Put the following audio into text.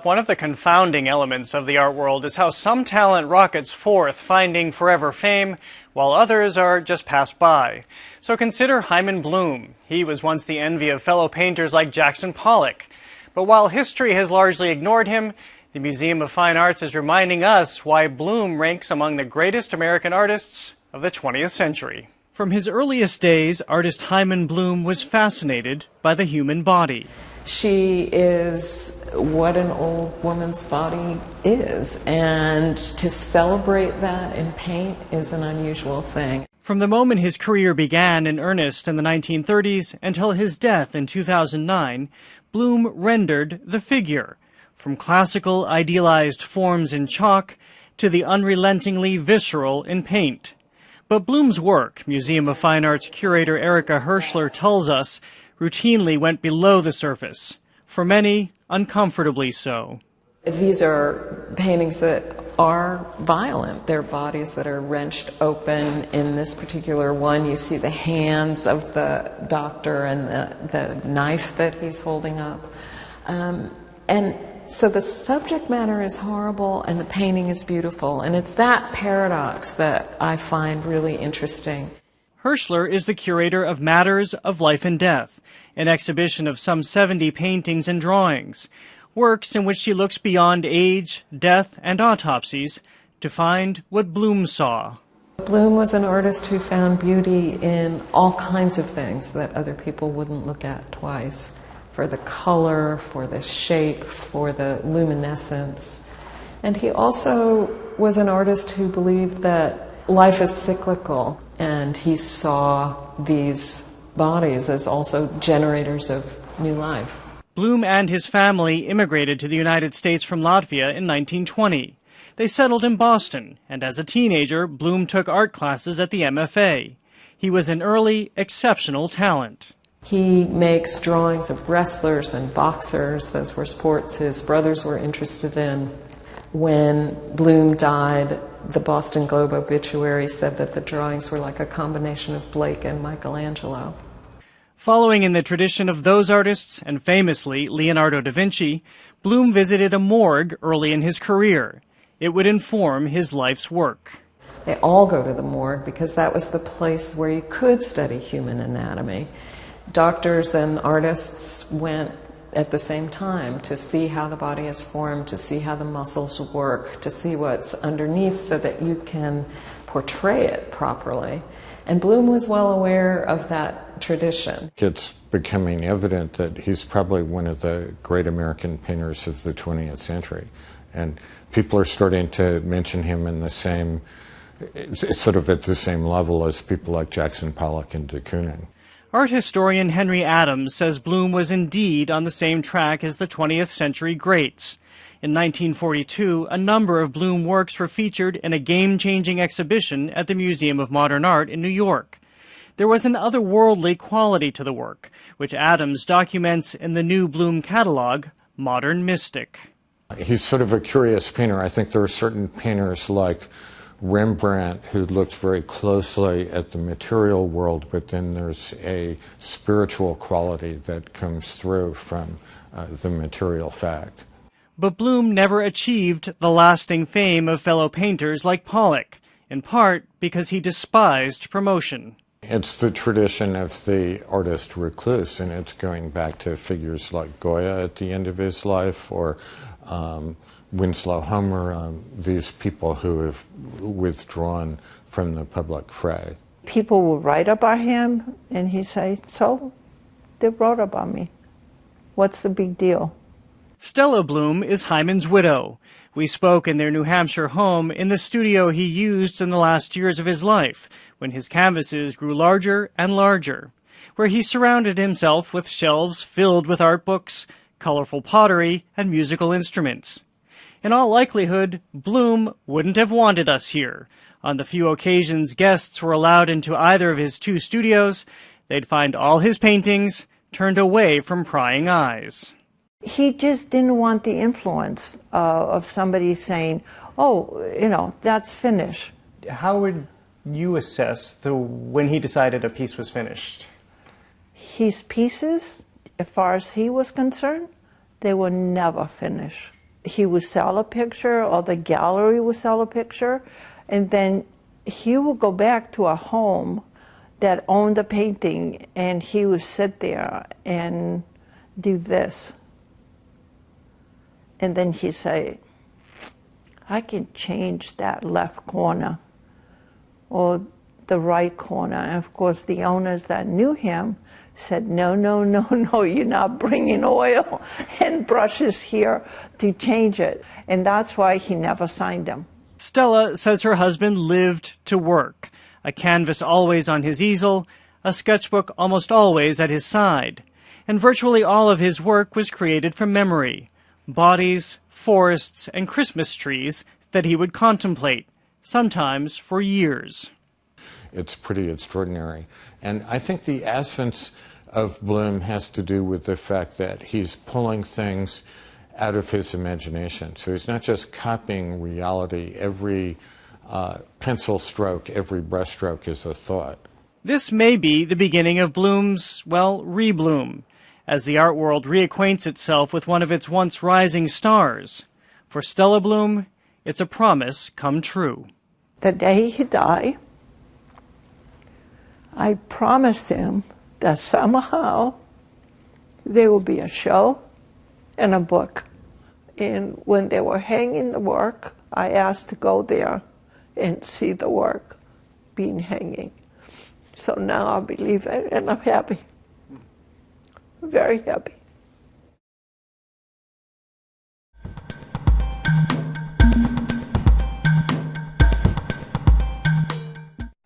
One of the confounding elements of the art world is how some talent rockets forth, finding forever fame, while others are just passed by. So consider Hyman Bloom. He was once the envy of fellow painters like Jackson Pollock. But while history has largely ignored him, the Museum of Fine Arts is reminding us why Bloom ranks among the greatest American artists of the 20th century. From his earliest days, artist Hyman Bloom was fascinated by the human body. She is what an old woman's body is, and to celebrate that in paint is an unusual thing. From the moment his career began in earnest in the 1930s until his death in 2009, Bloom rendered the figure, from classical idealized forms in chalk to the unrelentingly visceral in paint. But Bloom's work, Museum of Fine Arts curator Erica Hirschler tells us, routinely went below the surface, for many, uncomfortably so. These are paintings that are violent. They're bodies that are wrenched open. In this particular one, you see the hands of the doctor and the knife that he's holding up. And so the subject matter is horrible and the painting is beautiful. And it's that paradox that I find really interesting. Hirschler is the curator of Matters of Life and Death, an exhibition of some 70 paintings and drawings, works in which she looks beyond age, death, and autopsies to find what Bloom saw. Bloom was an artist who found beauty in all kinds of things that other people wouldn't look at twice. For the color, for the shape, for the luminescence. And he also was an artist who believed that life is cyclical. And he saw these bodies as also generators of new life. Bloom and his family immigrated to the United States from Latvia in 1920. They settled in Boston, and as a teenager, Bloom took art classes at the MFA. He was an early, exceptional talent. He makes drawings of wrestlers and boxers. Those were sports his brothers were interested in. When Bloom died, the Boston Globe obituary said that the drawings were like a combination of Blake and Michelangelo. Following in the tradition of those artists, and famously Leonardo da Vinci, Bloom visited a morgue early in his career. It would inform his life's work. They all go to the morgue because that was the place where you could study human anatomy. Doctors and artists went at the same time to see how the body is formed, to see how the muscles work, to see what's underneath so that you can portray it properly. And Bloom was well aware of that tradition. It's becoming evident that he's probably one of the great American painters of the 20th century. And people are starting to mention him in the same, sort of at the same level as people like Jackson Pollock and de Kooning. Art historian Henry Adams says Bloom was indeed on the same track as the 20th century greats. In 1942, a number of Bloom works were featured in a game-changing exhibition at the Museum of Modern Art in New York. There was an otherworldly quality to the work, which Adams documents in the new Bloom catalog, Modern Mystic. He's sort of a curious painter. I think there are certain painters like Rembrandt who looked very closely at the material world, but then there's a spiritual quality that comes through from the material fact. But Bloom never achieved the lasting fame of fellow painters like Pollock, in part because he despised promotion. It's the tradition of the artist recluse, and it's going back to figures like Goya at the end of his life, or Winslow Homer, these people who have withdrawn from the public fray. People will write about him, and he say, so they wrote about me. What's the big deal? Stella Bloom is Hyman's widow. We spoke in their New Hampshire home in the studio he used in the last years of his life, when his canvases grew larger and larger, where he surrounded himself with shelves filled with art books, colorful pottery, and musical instruments. In all likelihood, Bloom wouldn't have wanted us here. On the few occasions guests were allowed into either of his two studios, they'd find all his paintings turned away from prying eyes. He just didn't want the influence of somebody saying, oh, that's finished. How would you assess when he decided a piece was finished? His pieces, as far as he was concerned, they were never finished. he would sell a picture, or the gallery would sell a picture, and then he would go back to a home that owned the painting, and he would sit there and do this. And then he'd say, I can change that left corner or the right corner. And of course, the owners that knew him said, no, no, no, no, you're not bringing oil and brushes here to change it. And that's why he never signed them. Stella says her husband lived to work, a canvas always on his easel, a sketchbook almost always at his side. And virtually all of his work was created from memory, bodies, forests, and Christmas trees that he would contemplate, sometimes for years. It's pretty extraordinary. And I think the essence of Bloom has to do with the fact that he's pulling things out of his imagination. So he's not just copying reality. Every pencil stroke, every brush stroke is a thought. This may be the beginning of Bloom's, well, re-bloom, as the art world reacquaints itself with one of its once rising stars. For Stella Bloom, it's a promise come true. The day he died, I promised him that somehow there will be a show and a book. And when they were hanging the work, I asked to go there and see the work being hanging. So now I believe it, and I'm happy. Very happy.